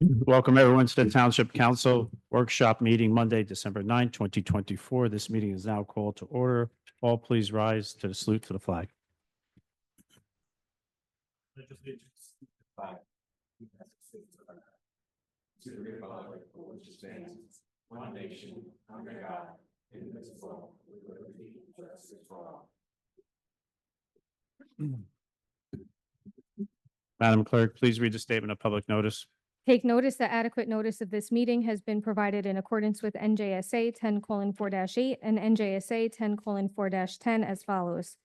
Welcome everyone to the Township Council Workshop Meeting Monday, December 9th, 2024. This meeting is now called to order. All please rise to the salute to the flag. To the republic for which it stands, one nation, under God, indivisible, with liberty and justice for all. Madam Clerk, please read the statement of public notice. Take notice that adequate notice of this meeting has been provided in accordance with NJSA 10:4-8 and NJSA 10:4-10 as follows.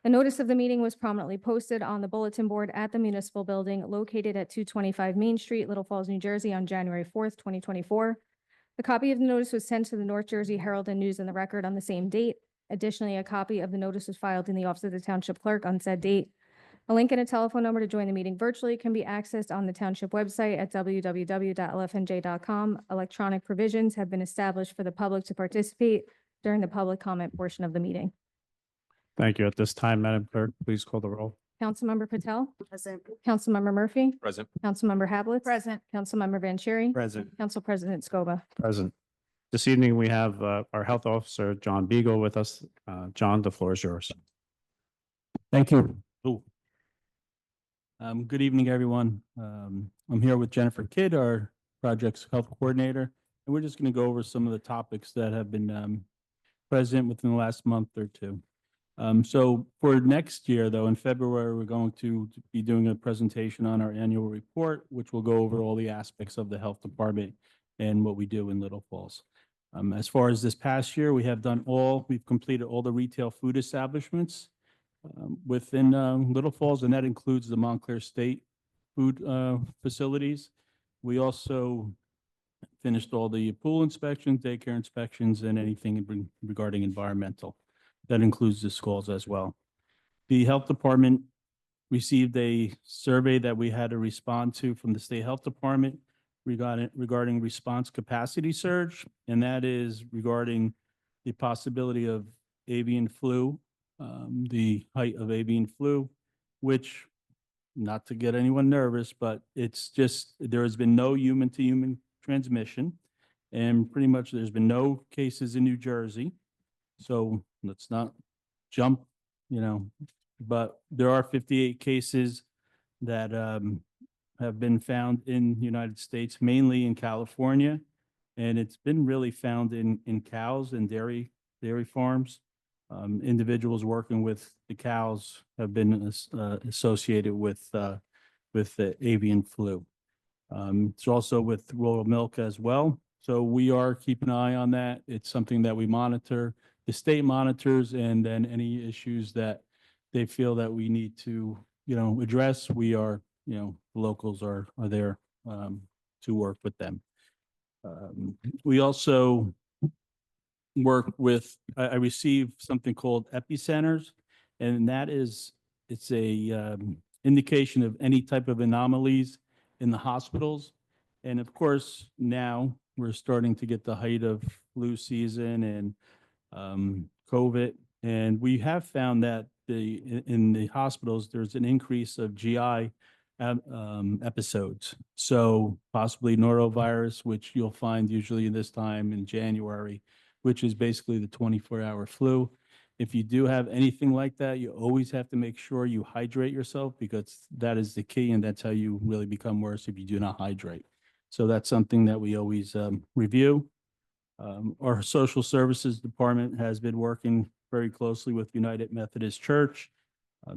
The notice of the meeting was prominently posted on the bulletin board at the municipal building located at 225 Main Street, Little Falls, New Jersey on January 4th, 2024. A copy of the notice was sent to the North Jersey Herald and News and the Record on the same date. Additionally, a copy of the notice was filed in the office of the township clerk on said date. A link and a telephone number to join the meeting virtually can be accessed on the township website at www.lfnj.com. Electronic provisions have been established for the public to participate during the public comment portion of the meeting. Thank you. At this time, Madam Clerk, please call the roll. Councilmember Patel? Present. Councilmember Murphy? Present. Councilmember Havletts? Present. Councilmember Vanchery? Present. Council President Scoba. Present. This evening, we have our Health Officer, John Beagle, with us. John, the floor is yours. Thank you. Good evening, everyone. I'm here with Jennifer Kidd, our project's health coordinator, and we're just going to go over some of the topics that have been present within the last month or two. So for next year, though, in February, we're going to be doing a presentation on our annual report, which will go over all the aspects of the health department and what we do in Little Falls. As far as this past year, we've completed all the retail food establishments within Little Falls, and that includes the Montclair State food facilities. We also finished all the pool inspections, daycare inspections, and anything regarding environmental. That includes the schools as well. The health department received a survey that we had to respond to from the state health department regarding response capacity surge, and that is regarding the possibility of avian flu, the height of avian flu, which, not to get anyone nervous, but it's just, there has been no human-to-human transmission, and pretty much there's been no cases in New Jersey. So let's not jump, but there are 58 cases that have been found in the United States, mainly in California, and it's been really found in cows and dairy farms. Individuals working with the cows have been associated with the avian flu. It's also with royal milk as well. So we are keeping an eye on that. It's something that we monitor. The state monitors, and then any issues that they feel that we need to, address, we are, the locals are there to work with them. We also work with, I received something called epicenters, and it's a indication of any type of anomalies in the hospitals. And of course, now we're starting to get the height of flu season and COVID, and we have found that in the hospitals, there's an increase of GI episodes. So possibly norovirus, which you'll find usually this time in January, which is basically the 24-hour flu. If you do have anything like that, you always have to make sure you hydrate yourself, because that is the key, and that's how you really become worse if you do not hydrate. So that's something that we always review. Our social services department has been working very closely with United Methodist Church.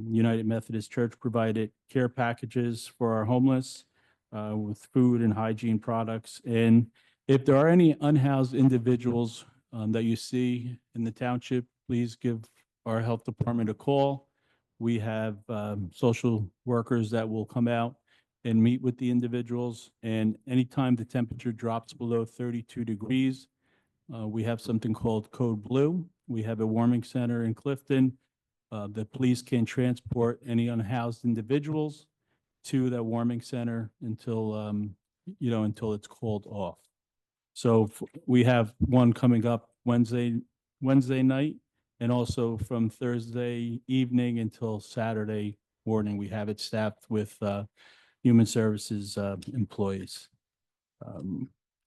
United Methodist Church provided care packages for our homeless with food and hygiene products. And if there are any unhoused individuals that you see in the township, please give our health department a call. We have social workers that will come out and meet with the individuals. And anytime the temperature drops below 32 degrees, we have something called Code Blue. We have a warming center in Clifton. The police can transport any unhoused individuals to that warming center until it's called off. So we have one coming up Wednesday night, and also from Thursday evening until Saturday morning, we have it staffed with human services employees.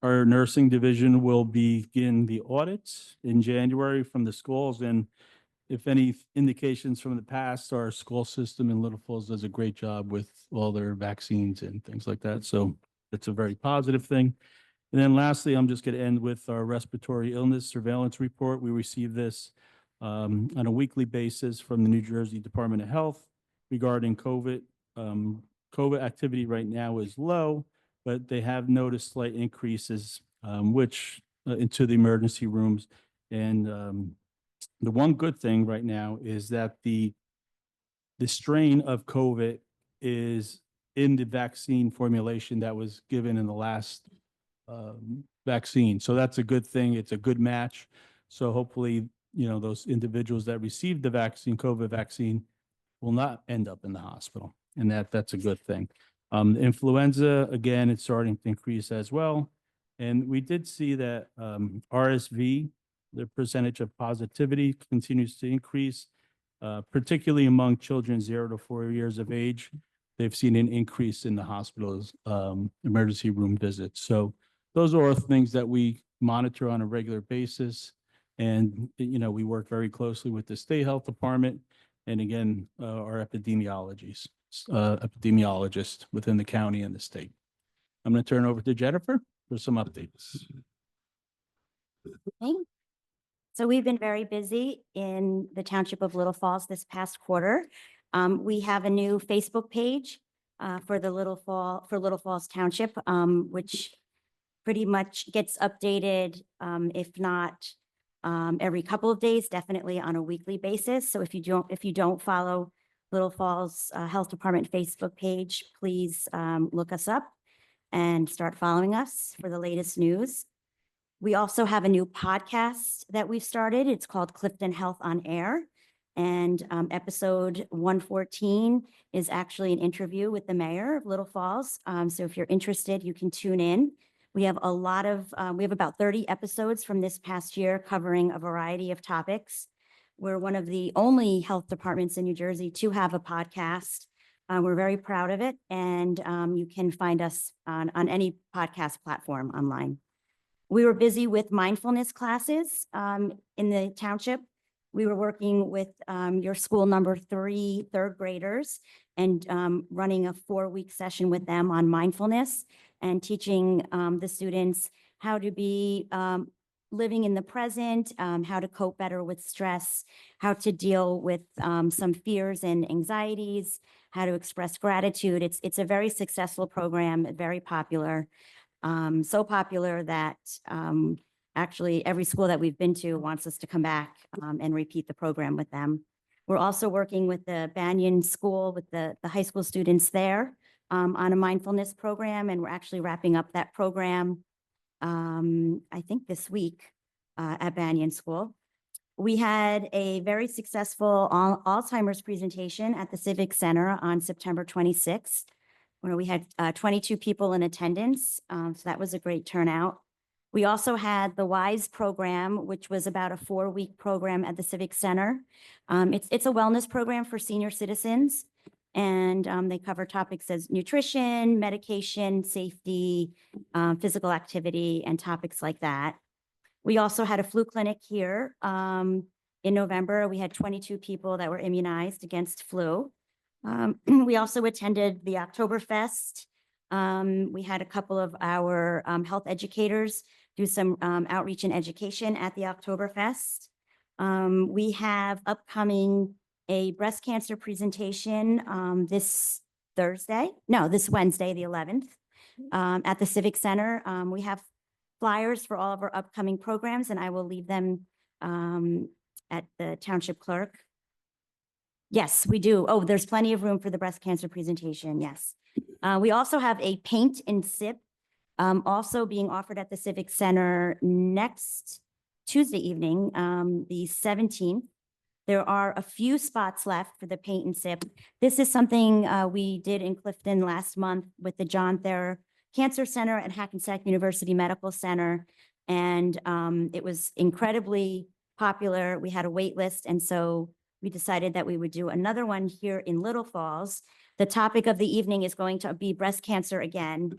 Our nursing division will begin the audits in January from the schools, and if any indications from the past, our school system in Little Falls does a great job with all their vaccines and things like that. So it's a very positive thing. And then lastly, I'm just going to end with our respiratory illness surveillance report. We receive this on a weekly basis from the New Jersey Department of Health regarding COVID. COVID activity right now is low, but they have noticed slight increases, which into the emergency rooms. And the one good thing right now is that the strain of COVID is in the vaccine formulation that was given in the last vaccine. So that's a good thing. It's a good match. So hopefully, those individuals that received the vaccine, COVID vaccine, will not end up in the hospital. And that's a good thing. Influenza, again, it's starting to increase as well. And we did see that RSV, the percentage of positivity continues to increase, particularly among children 0 to 4 years of age. They've seen an increase in the hospital's emergency room visits. So those are all things that we monitor on a regular basis. And, we work very closely with the state health department and again, our epidemiologist within the county and the state. I'm going to turn over to Jennifer for some updates. Okay. So we've been very busy in the Township of Little Falls this past quarter. We have a new Facebook page for Little Falls Township, which pretty much gets updated, if not every couple of days, definitely on a weekly basis. So if you don't follow Little Falls Health Department Facebook page, please look us up and start following us for the latest news. We also have a new podcast that we've started. It's called Clifton Health on Air. And episode 114 is actually an interview with the mayor of Little Falls. So if you're interested, you can tune in. We have about 30 episodes from this past year covering a variety of topics. We're one of the only health departments in New Jersey to have a podcast. We're very proud of it. And you can find us on any podcast platform online. We were busy with mindfulness classes in the township. We were working with your school number 3 third graders and running a 4-week session with them on mindfulness and teaching the students how to be living in the present, how to cope better with stress, how to deal with some fears and anxieties, how to express gratitude. It's a very successful program, very popular. So popular that actually every school that we've been to wants us to come back and repeat the program with them. We're also working with the Banyan School, with the high school students there on a mindfulness program, and we're actually wrapping up that program, I think this week at Banyan School. We had a very successful Alzheimer's presentation at the Civic Center on September 26th. Where we had 22 people in attendance. So that was a great turnout. We also had the WISE program, which was about a 4-week program at the Civic Center. It's a wellness program for senior citizens, and they cover topics as nutrition, medication, safety, physical activity, and topics like that. We also had a flu clinic here. In November, we had 22 people that were immunized against flu. We also attended the Oktoberfest. We had a couple of our health educators do some outreach and education at the Oktoberfest. We have upcoming a breast cancer presentation this Wednesday, the 11th, at the Civic Center. We have flyers for all of our upcoming programs, and I will leave them at the township clerk. Yes, we do. Oh, there's plenty of room for the breast cancer presentation. Yes. We also have a paint and sip also being offered at the Civic Center next Tuesday evening, the 17th. There are a few spots left for the paint and sip. This is something we did in Clifton last month with the John Thayer Cancer Center at Hackensack University Medical Center. And it was incredibly popular. We had a wait list. And so we decided that we would do another one here in Little Falls. The topic of the evening is going to be breast cancer again.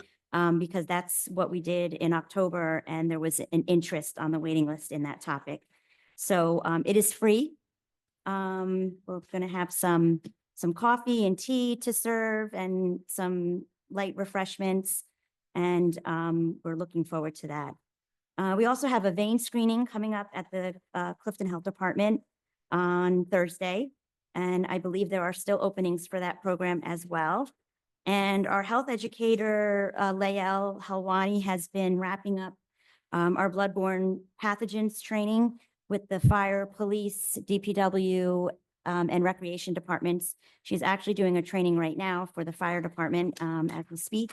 because that's what we did in October, and there was an interest on the waiting list in that topic. So it is free. We're going to have some coffee and tea to serve and some light refreshments. And we're looking forward to that. We also have a vein screening coming up at the Clifton Health Department on Thursday. And I believe there are still openings for that program as well. And our health educator, Layel Halwani, has been wrapping up our bloodborne pathogens training with the fire, police, DPW, and recreation departments. She's actually doing a training right now for the fire department as we speak.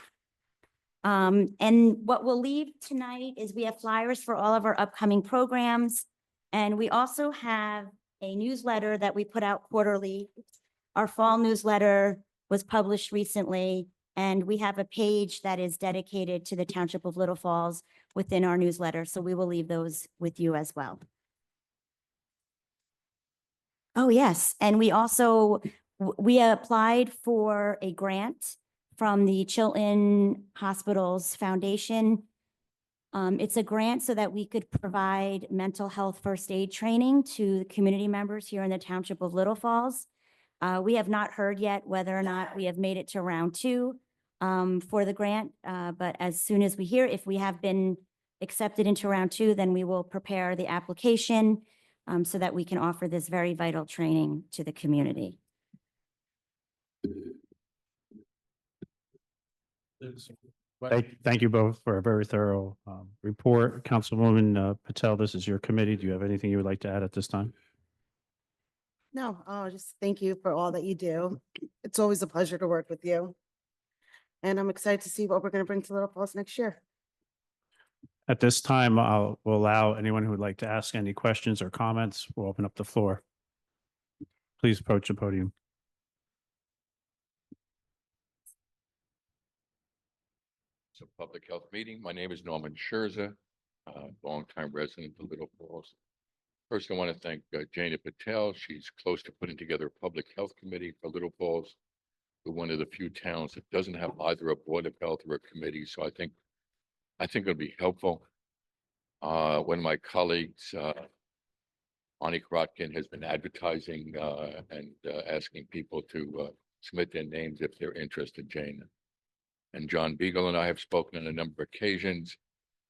And what we'll leave tonight is we have flyers for all of our upcoming programs. And we also have a newsletter that we put out quarterly. Our fall newsletter was published recently, and we have a page that is dedicated to the Township of Little Falls within our newsletter. So we will leave those with you as well. Oh, yes. And we also, we applied for a grant from the Chilton Hospitals Foundation. It's a grant so that we could provide mental health first aid training to the community members here in the Township of Little Falls. We have not heard yet whether or not we have made it to round 2 for the grant, but as soon as we hear, if we have been accepted into round 2, then we will prepare the application so that we can offer this very vital training to the community. Thank you both for a very thorough report. Councilwoman Patel, this is your committee. Do you have anything you would like to add at this time? No, just thank you for all that you do. It's always a pleasure to work with you. And I'm excited to see what we're going to bring to Little Falls next year. At this time, will allow anyone who would like to ask any questions or comments. We'll open up the floor. Please approach the podium. It's a public health meeting. My name is Norman Scherzer, longtime resident of Little Falls. First, I want to thank Jana Patel. She's close to putting together a public health committee for Little Falls. We're one of the few towns that doesn't have either a board of health or a committee, so I think it'll be helpful. One of my colleagues, Ani Krotkin, has been advertising and asking people to submit their names if they're interested, Jana. And John Beagle and I have spoken on a number of occasions.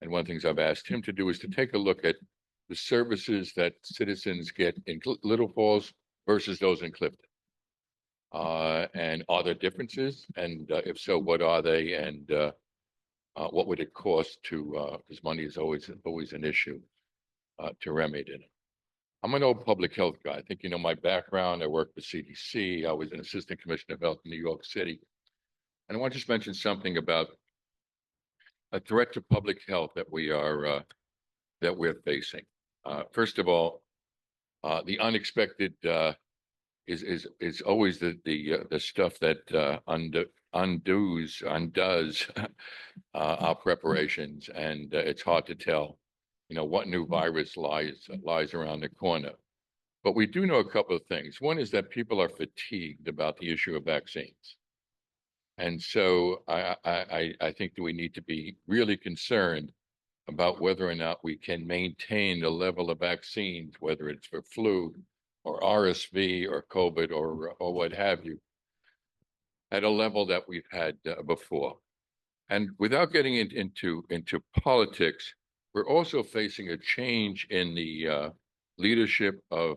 And one of the things I've asked him to do is to take a look at the services that citizens get in Little Falls versus those in Clifton. And are there differences? And if so, what are they? And what would it cost to, because money is always an issue to remedy it. I'm an old public health guy. I think you know my background. I worked for CDC. I was an assistant commissioner of health in New York City. And I want to just mention something about a threat to public health that we're facing. First of all, the unexpected is always the stuff that undoes our preparations, and it's hard to tell, you know, what new virus lies around the corner. But we do know a couple of things. One is that people are fatigued about the issue of vaccines. And so I think that we need to be really concerned about whether or not we can maintain the level of vaccines, whether it's for flu or RSV or COVID or what have you, at a level that we've had before. And without getting into politics, we're also facing a change in the leadership of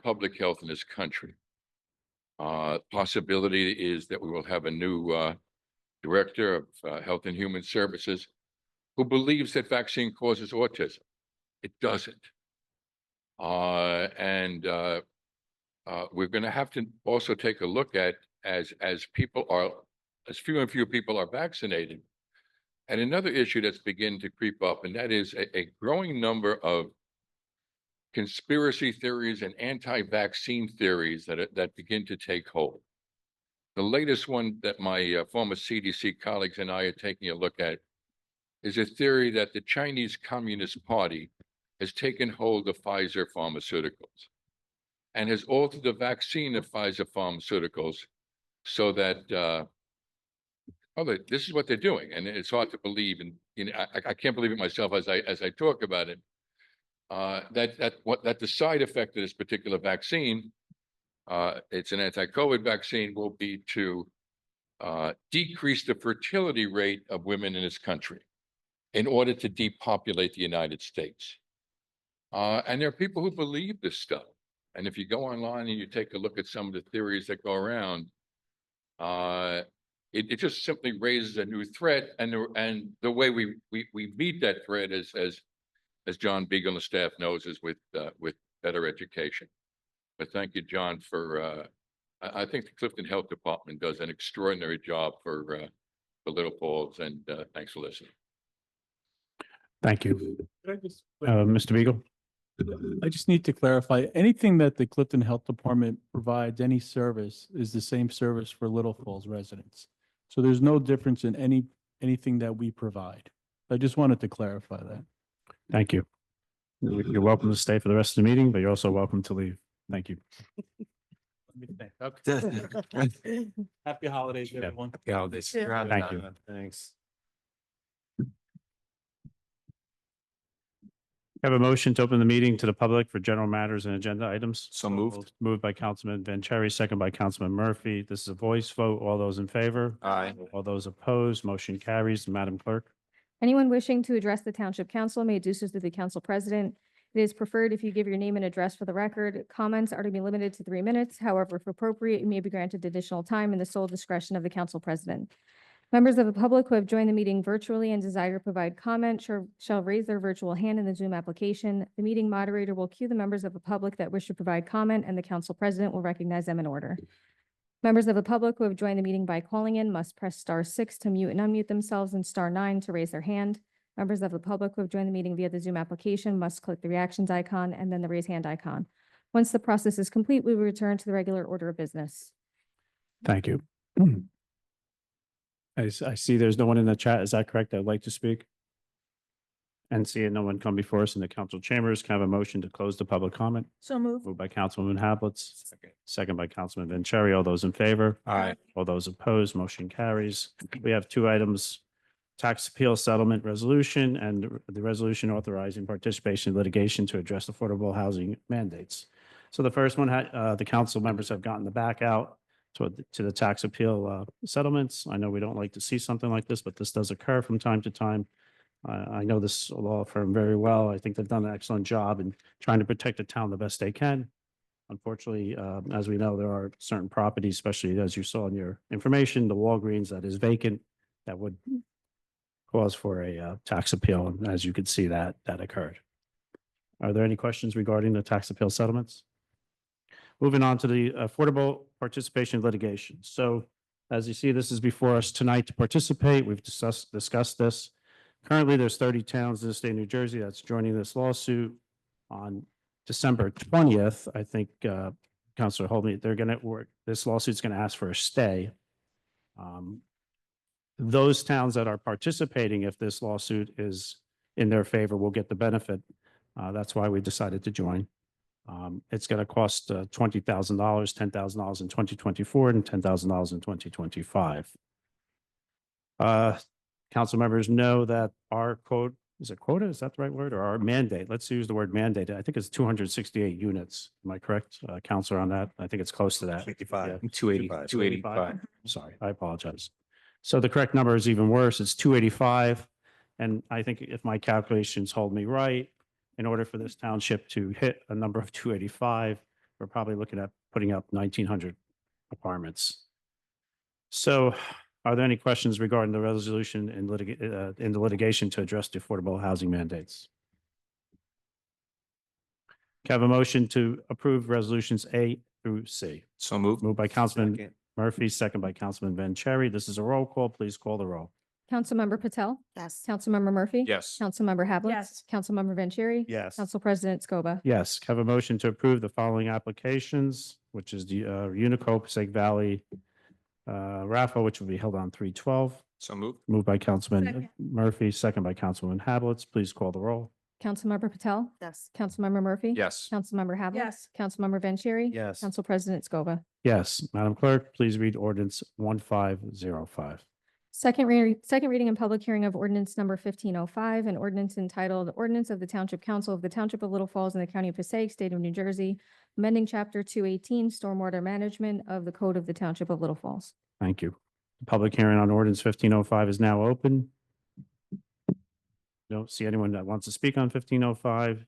public health in this country. Possibility is that we will have a new director of Health and Human Services who believes that vaccine causes autism. It doesn't. And we're going to have to also take a look at as few and few people are vaccinated. And another issue that's beginning to creep up, and that is a growing number of conspiracy theories and anti-vaccine theories that begin to take hold. The latest one that my former CDC colleagues and I are taking a look at is a theory that the Chinese Communist Party has taken hold of Pfizer Pharmaceuticals and has altered the vaccine of Pfizer Pharmaceuticals so that, this is what they're doing, and it's hard to believe, and I can't believe it myself as I talk about it. That the side effect of this particular vaccine, it's an anti-COVID vaccine, will be to decrease the fertility rate of women in this country in order to depopulate the United States. And there are people who believe this stuff. And if you go online and you take a look at some of the theories that go around, it just simply raises a new threat. And the way we meet that threat as John Beagle and the staff knows, is with better education. But thank you, John, for I think the Clifton Health Department does an extraordinary job for Little Falls, and thanks for listening. Thank you. Mr. Beagle? I just need to clarify, anything that the Clifton Health Department provides, any service, is the same service for Little Falls residents. So there's no difference in anything that we provide. I just wanted to clarify that. Thank you. You're welcome to stay for the rest of the meeting, but you're also welcome to leave. Thank you. Happy holidays, everyone. Happy holidays. Yeah. Thank you. Thanks. Have a motion to open the meeting to the public for general matters and agenda items. So moved. Moved by Councilman Vanchery, second by Councilman Murphy. This is a voice vote. All those in favor? Aye. All those opposed? Motion carries. Madam Clerk? Anyone wishing to address the Township Council may do so through the Council President. It is preferred if you give your name and address for the record. Comments are to be limited to 3 minutes. However, if appropriate, you may be granted additional time in the sole discretion of the Council President. Members of the public who have joined the meeting virtually and desire to provide comment shall raise their virtual hand in the Zoom application. The meeting moderator will cue the members of the public that wish to provide comment, and the Council President will recognize them in order. Members of the public who have joined the meeting by calling in must press *6 to mute and unmute themselves and *9 to raise their hand. Members of the public who have joined the meeting via the Zoom application must click the reactions icon and then the raise hand icon. Once the process is complete, we will return to the regular order of business. Thank you. I see there's no one in the chat. Is that correct? That'd like to speak? And seeing no one come before us in the council chambers, can I have a motion to close the public comment? So moved. Moved by Councilwoman Hablitz, Second. second by Councilman Vanchery. All those in favor? Aye. All those opposed? Motion carries. We have 2 items: tax appeal settlement resolution and the resolution authorizing participation in litigation to address affordable housing mandates. So the first one, the council members have gotten the back out to the tax appeal settlements. I know we don't like to see something like this, but this does occur from time to time. I know this law firm very well. I think they've done an excellent job in trying to protect the town the best they can. Unfortunately, as we know, there are certain properties, especially as you saw in your information, the Walgreens that is vacant, that would cause for a tax appeal. And as you could see, that occurred. Are there any questions regarding the tax appeal settlements? Moving on to the affordable participation litigation. So as you see, this is before us tonight to participate. We've discussed this. Currently, there's 30 towns in the state of New Jersey that's joining this lawsuit. On December 20th, I think Councilor Holden, they're going to work. This lawsuit's going to ask for a stay. Those towns that are participating, if this lawsuit is in their favor, will get the benefit. That's why we decided to join. It's going to cost $20,000, $10,000 in 2024 and $10,000 in 2025. Council members know that our quote, is it quota? Is that the right word? Or our mandate? Let's use the word mandate. I think it's 268 units. Am I correct, Councilor, on that? I think it's close to that. 55. Yeah. 285. Sorry, I apologize. So the correct number is even worse. It's 285. And I think if my calculations hold me right, in order for this township to hit a number of 285, we're probably looking at putting up 1,900 apartments. So are there any questions regarding the resolution in the litigation to address the affordable housing mandates? Can I have a motion to approve resolutions A through C? So moved. Moved by Councilman Second. Murphy, second by Councilman Vanchery. This is a roll call. Please call the roll. Councilmember Patel? Yes. Councilmember Murphy? Yes. Councilmember Havletts? Yes. Councilmember Vanchery? Yes. Council President Scoba. Yes, can I have a motion to approve the following applications, which is the Unico Passaic Valley raffle, which will be held on 3/12. So moved. Moved by Councilman Second. Murphy, second by Councilwoman Hablitz. Please call the roll. Councilmember Patel? Yes. Councilmember Murphy? Yes. Councilmember Havletts? Yes. Councilmember Vanchery? Yes. Council President Scoba. Yes, Madam Clerk, please read ordinance 1505. Second reading and public hearing of ordinance number 1505, an ordinance entitled Ordinance of the Township Council of the Township of Little Falls in the County of Passaic, State of New Jersey, amending Chapter 218 Stormwater Management of the Code of the Township of Little Falls. Thank you. The public hearing on ordinance 1505 is now open. Don't see anyone that wants to speak on 1505.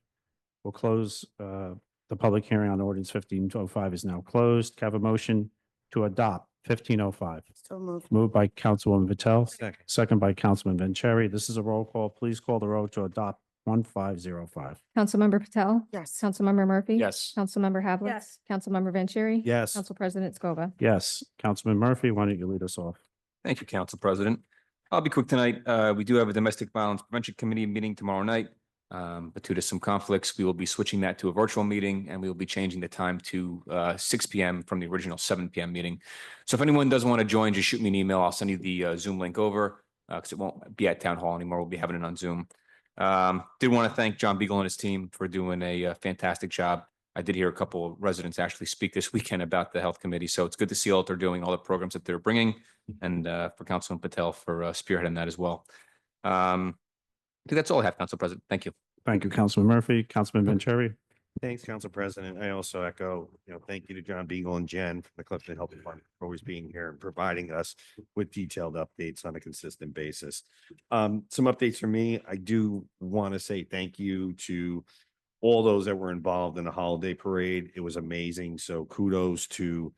We'll close the public hearing on ordinance 1505 is now closed. Can I have a motion to adopt 1505? So moved. Moved by Councilwoman Patel, Second. second by Councilman Vanchery. This is a roll call. Please call the roll to adopt 1505. Councilmember Patel? Yes. Councilmember Murphy? Yes. Councilmember Havlet? Yes. Councilmember Vanchery? Yes. Council President Scoba. Yes, Councilman Murphy, why don't you lead us off? Thank you, Council President. I'll be quick tonight. We do have a Domestic Violence Prevention Committee meeting tomorrow night. But due to some conflicts, we will be switching that to a virtual meeting, and we will be changing the time to 6 p.m. from the original 7 p.m. meeting. So if anyone does want to join, just shoot me an email. I'll send you the Zoom link over because it won't be at Town Hall anymore. We'll be having it on Zoom. Did want to thank John Beagle and his team for doing a fantastic job. I did hear a couple of residents actually speak this weekend about the Health Committee. So it's good to see all that they're doing, all the programs that they're bringing, and for Councilman Patel for spearheading that as well. I think that's all I have, Council President. Thank you. Thank you, Councilman Murphy. Councilman Vanchery. Thanks, Council President. I also echo, thank you to John Beagle and Jen from the Clifton Health Department for always being here and providing us with detailed updates on a consistent basis. Some updates from me. I do want to say thank you to all those that were involved in the holiday parade. It was amazing. So kudos to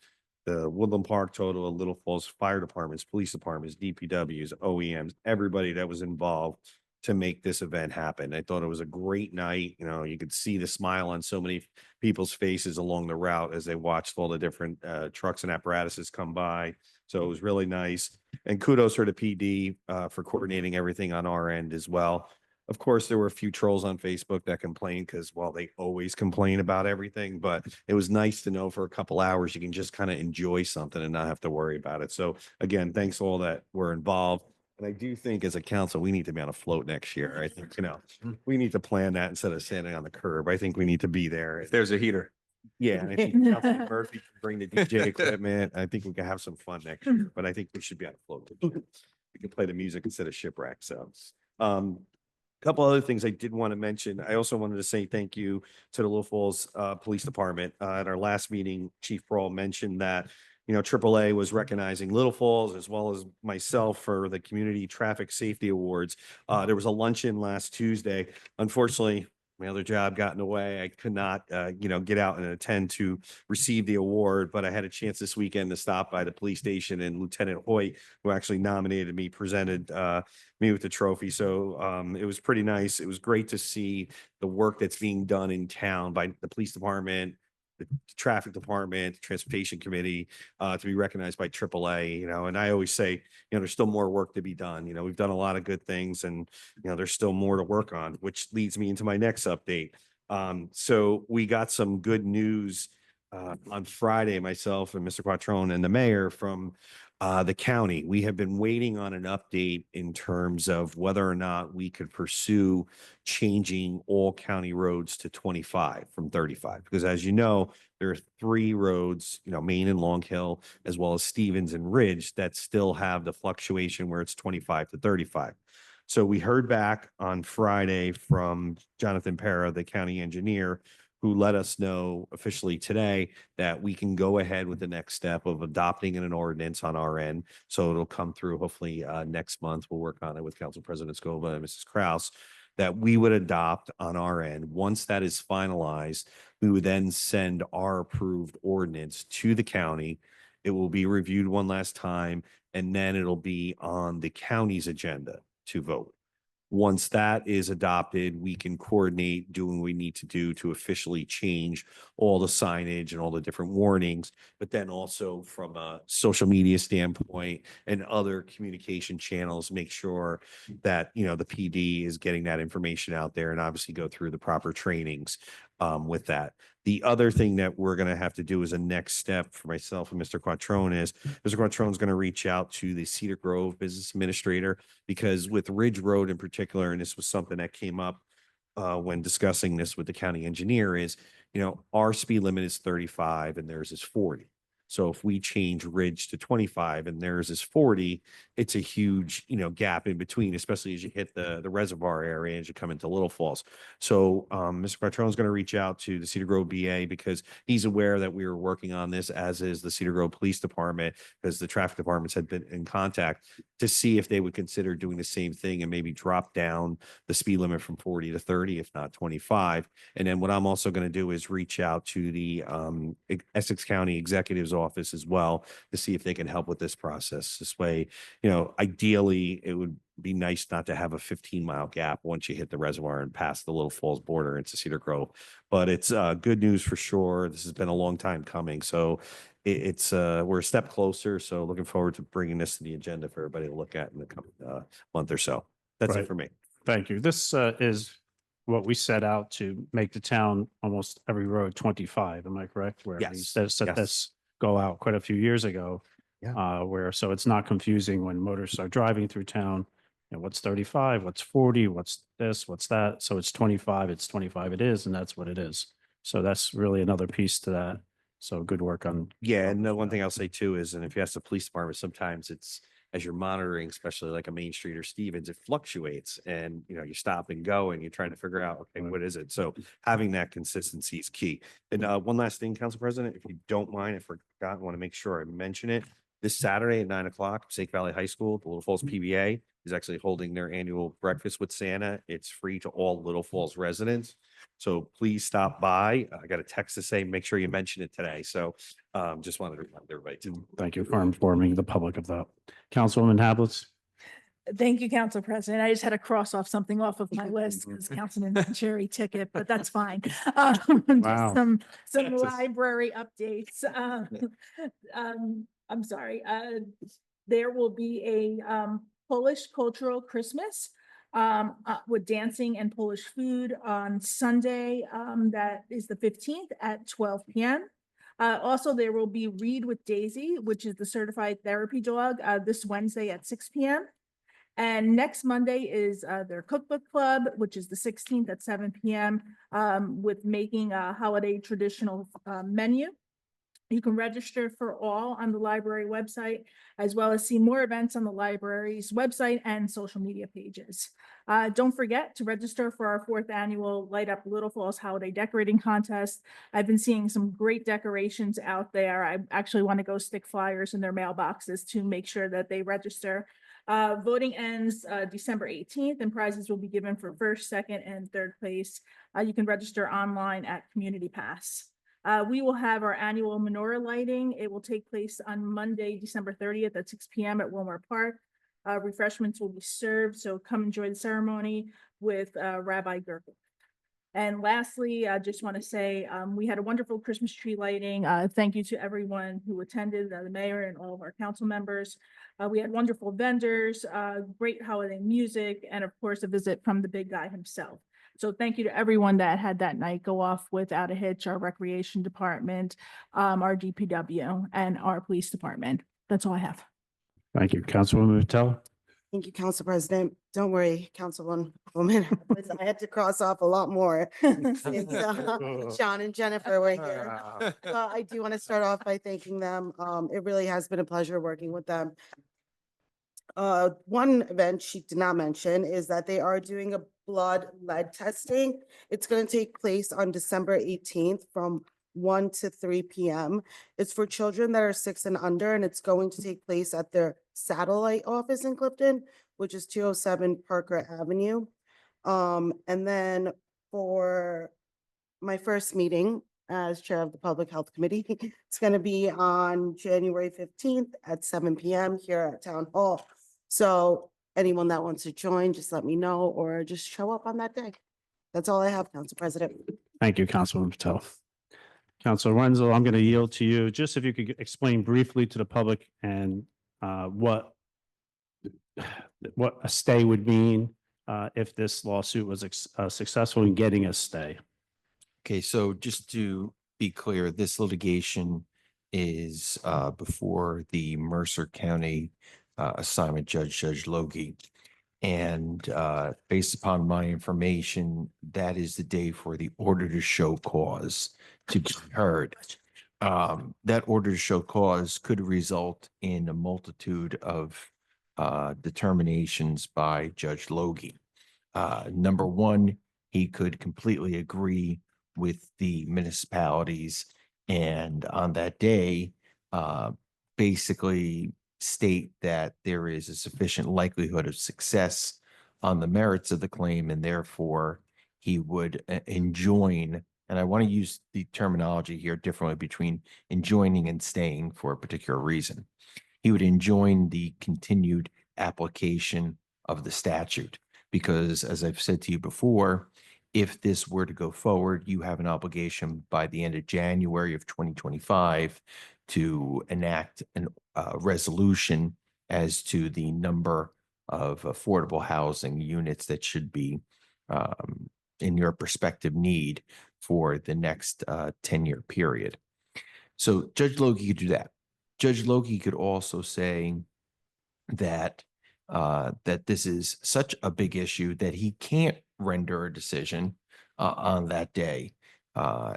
the Woodland Park Total, Little Falls Fire Departments, Police Departments, DPWs, OEMs, everybody that was involved to make this event happen. I thought it was a great night. You could see the smile on so many people's faces along the route as they watched all the different trucks and apparatuses come by. So it was really nice. And kudos for the PD for coordinating everything on our end as well. Of course, there were a few trolls on Facebook that complained because, well, they always complain about everything, but it was nice to know for a couple hours you can just kind of enjoy something and not have to worry about it. So again, thanks to all that were involved. And I do think as a council, we need to be on a float next year. I think, we need to plan that instead of standing on the curb. I think we need to be there. If there's a heater. Yeah, and I think Councilman Murphy can bring the DJ equipment. I think we can have some fun next year, but I think we should be on a float. We can play the music instead of shipwreck. So, couple other things I did want to mention. I also wanted to say thank you to the Little Falls Police Department. At our last meeting, Chief Brawl mentioned that AAA was recognizing Little Falls as well as myself for the Community Traffic Safety Awards. There was a luncheon last Tuesday. Unfortunately, my other job got in the way. I could not, get out and attend to receive the award, but I had a chance this weekend to stop by the police station, and Lieutenant Hoyt, who actually nominated me, presented me with the trophy. So it was pretty nice. It was great to see the work that's being done in town by the police department, the traffic department, transportation committee, to be recognized by AAA, and I always say, there's still more work to be done. We've done a lot of good things, and, there's still more to work on, which leads me into my next update. So we got some good news on Friday, myself and Mr. Quattrone and the mayor from the county. We have been waiting on an update in terms of whether or not we could pursue changing all county roads to 25 from 35. Because as you know, there are 3 roads, Main and Long Hill, as well as Stevens and Ridge, that still have the fluctuation where it's 25 to 35. So we heard back on Friday from Jonathan Para, the county engineer, who let us know officially today that we can go ahead with the next step of adopting an ordinance on our end. So it'll come through hopefully next month. We'll work on it with Council President Scoba and Mrs. Kraus, that we would adopt on our end. Once that is finalized, we would then send our approved ordinance to the county. It will be reviewed one last time, and then it'll be on the county's agenda to vote. Once that is adopted, we can coordinate doing what we need to do to officially change all the signage and all the different warnings, but then also from a social media standpoint and other communication channels, make sure that, the PD is getting that information out there, and obviously go through the proper trainings with that. The other thing that we're going to have to do as a next step for myself and Mr. Quattrone is Mr. Quattrone is going to reach out to the Cedar Grove business administrator, because with Ridge Road in particular, and this was something that came up when discussing this with the county engineer, is, our speed limit is 35 and theirs is 40. So if we change Ridge to 25 and theirs is 40, it's a huge, gap in between, especially as you hit the reservoir area as you come into Little Falls. So Mr. Patrone is going to reach out to the Cedar Grove BA because he's aware that we were working on this, as is the Cedar Grove Police Department, because the traffic departments had been in contact to see if they would consider doing the same thing and maybe drop down the speed limit from 40 to 30, if not 25. And then what I'm also going to do is reach out to the Essex County Executive's office as well to see if they can help with this process. This way, ideally, it would be nice not to have a 15-mile gap once you hit the reservoir and pass the Little Falls border into Cedar Grove. But it's good news for sure. This has been a long time coming. So it's we're a step closer. So looking forward to bringing this to the agenda for everybody to look at in the coming month or so. That's Right. it for me. Thank you. This is what we set out to make the town almost every road 25. Am I correct? Where we Yes, set yes. this go out quite a few years ago. Yeah. So it's not confusing when motorists are driving through town. What's 35, what's 40, what's this, what's that? So it's 25, it's 25 it is, and that's what it is. So that's really another piece to that. So good work on. Yeah, and the one thing I'll say too is, and if you ask the police department, sometimes it's as you're monitoring, especially like a Main Street or Stevens, it fluctuates and you stop and go and you're trying to figure out, okay, what is it? So having that consistency is key. And one last thing, Council President, if you don't mind, I forgot, I want to make sure I mention it. This Saturday at 9 o'clock, Passaic Valley High School, the Little Falls PBA is actually holding their annual breakfast with Santa. It's free to all Little Falls residents. So please stop by. I got a text to say, make sure you mention it today. So just wanted to remind everybody to. Thank you for informing the public of that. Councilwoman Hablitz? Thank you, Council President. I just had to cross off something off of my list because Councilman Cherry ticket, but that's fine. Just Wow. Some That's a- library updates. I'm sorry. There will be a Polish cultural Christmas with dancing and Polish food on Sunday. That is the 15th at 12 p.m. Also, there will be Read with Daisy, which is the certified therapy dog, this Wednesday at 6 p.m. And next Monday is their cookbook club, which is the 16th at 7 p.m. With making a holiday traditional menu. You can register for all on the library website, as well as see more events on the library's website and social media pages. Don't forget to register for our 4th annual Light Up Little Falls Holiday Decorating Contest. I've been seeing some great decorations out there. I actually want to go stick flyers in their mailboxes to make sure that they register. Voting ends December 18th, and prizes will be given for 1st, 2nd, and 3rd place. You can register online at Community Pass. We will have our annual menorah lighting. It will take place on Monday, December 30th at 6 p.m. at Wilmore Park. Refreshments will be served, so come enjoy the ceremony with Rabbi Gerkel. And lastly, I just want to say we had a wonderful Christmas tree lighting. Thank you to everyone who attended, the mayor and all of our council members. We had wonderful vendors, great holiday music, and of course, a visit from the big guy himself. So thank you to everyone that had that night go off without a hitch, our recreation department, our DPW, and our police department. That's all I have. Thank you. Councilwoman Patel? Thank you, Council President. Don't worry, Councilwoman. I had to cross off a lot more. Sean and Jennifer were here. I do want to start off by thanking them. It really has been a pleasure working with them. One event she did not mention is that they are doing a blood lead testing. It's going to take place on December 18th from 1 to 3 p.m. It's for children that are 6 and under, and it's going to take place at their satellite office in Clifton, which is 207 Parker Avenue. And then for my first meeting as chair of the Public Health Committee, it's going to be on January 15th at 7 p.m. here at Town Hall. So anyone that wants to join, just let me know or just show up on that day. That's all I have, Council President. Thank you, Councilwoman Patel. Councilor Wenzel, I'm going to yield to you. Just if you could explain briefly to the public and what a stay would mean if this lawsuit was successful in getting a stay. Okay, so just to be clear, this litigation is before the Mercer County assignment judge, Judge Logie. And based upon my information, that is the day for the order to show cause to be heard. that order to show cause could result in a multitude of determinations by Judge Logie. Number one, he could completely agree with the municipalities and on that day, basically state that there is a sufficient likelihood of success on the merits of the claim, and therefore he would enjoin, and I want to use the terminology here differently between enjoining and staying for a particular reason. He would enjoin the continued application of the statute because, as I've said to you before, if this were to go forward, you have an obligation by the end of January of 2025 to enact a resolution as to the number of affordable housing units that should be in your perspective need for the next 10-year period. So Judge Logie could do that. Judge Logie could also say that that this is such a big issue that he can't render a decision on that day,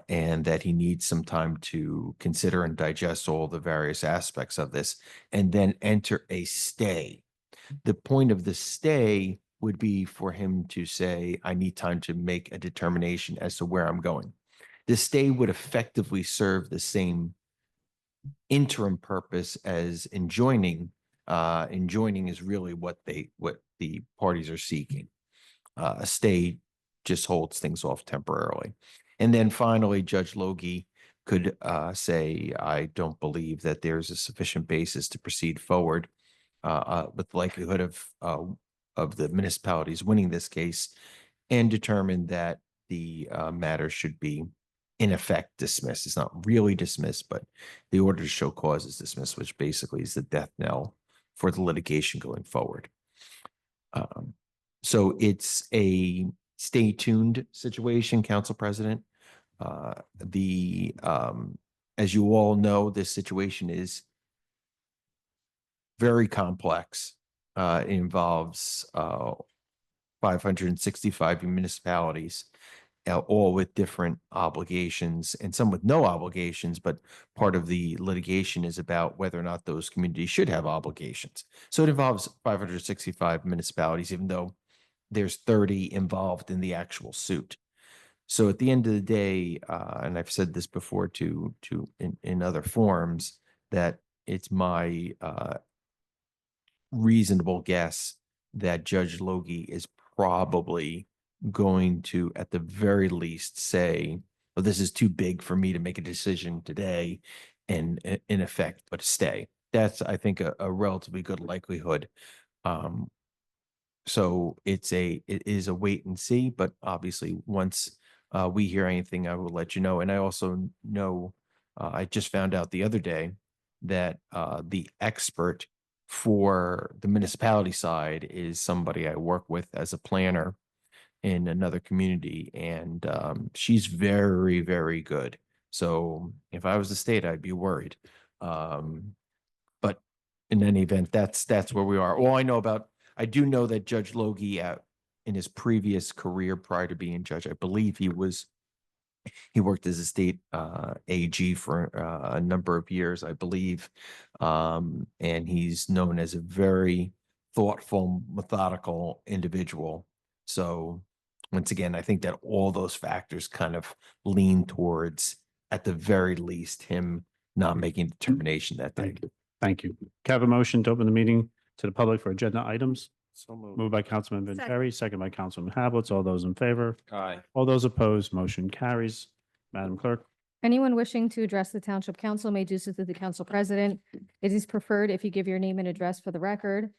and that he needs some time to consider and digest all the various aspects of this, and then enter a stay. The point of the stay would be for him to say, I need time to make a determination as to where I'm going. The stay would effectively serve the same interim purpose as enjoining. Enjoining is really what the parties are seeking. A stay just holds things off temporarily. And then finally, Judge Logie could say, I don't believe that there's a sufficient basis to proceed forward with the likelihood of the municipalities winning this case, and determine that the matter should be in effect dismissed. It's not really dismissed, but the order to show cause is dismissed, which basically is the death knell for the litigation going forward. So it's a stay tuned situation, Council President. As you all know, this situation is very complex. It involves 565 municipalities, all with different obligations and some with no obligations, but part of the litigation is about whether or not those communities should have obligations. So it involves 565 municipalities, even though there's 30 involved in the actual suit. So at the end of the day, and I've said this before in other forums, that it's my reasonable guess that Judge Logie is probably going to, at the very least, say, well, this is too big for me to make a decision today and in effect, but stay. That's, I think, a relatively good likelihood. So it is a wait and see, but obviously once we hear anything, I will let you know. And I also know, I just found out the other day that the expert for the municipality side is somebody I work with as a planner in another community, and she's very, very good. So if I was the state, I'd be worried. But in any event, that's where we are. All I do know that Judge Logie, in his previous career prior to being judge, I believe he worked as a state AG for a number of years, I believe. And he's known as a very thoughtful, methodical individual. So once again, I think that all those factors kind of lean towards, at the very least, him not making a determination that day. Thank you. Can I have a motion to open the meeting to the public for agenda items? So moved. Moved by Councilman Vanchery, second by Councilman Hablitz. All those in favor? Aye. All those opposed, motion carries. Madam Clerk. Anyone wishing to address the Township Council may do so through the Council President. It is preferred if you give your name and address for the record.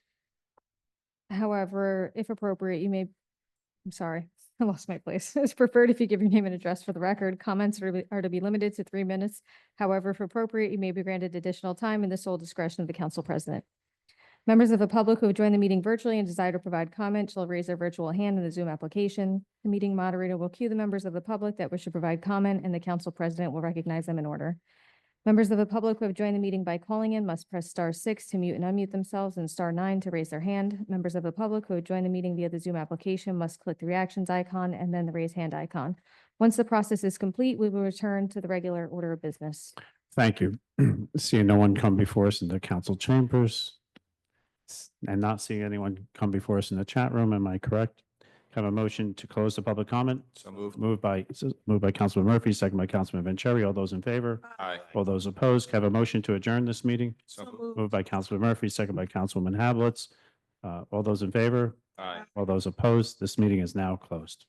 However, if appropriate, I'm sorry, I lost my place. It's preferred if you give your name and address for the record. Comments are to be limited to 3 minutes. However, if appropriate, you may be granted additional time in the sole discretion of the Council President. Members of the public who have joined the meeting virtually and desire to provide comment shall raise their virtual hand in the Zoom application. The meeting moderator will cue the members of the public that wish to provide comment, and the Council President will recognize them in order. Members of the public who have joined the meeting by calling in must press *6 to mute and unmute themselves and *9 to raise their hand. Members of the public who have joined the meeting via the Zoom application must click the reactions icon and then the raise hand icon. Once the process is complete, we will return to the regular order of business. Thank you. Seeing no one come before us in the council chambers and not seeing anyone come before us in the chat room, am I correct? Have a motion to close the public comment? So moved. Moved by Councilman Murphy, second by Councilman Vanchery. All those in favor? Aye. All those opposed? Have a motion to adjourn this meeting? So moved. moved. Moved by Councilman Murphy, second by Councilwoman Havelitz. All those in favor? Aye. All those opposed? This meeting is now closed.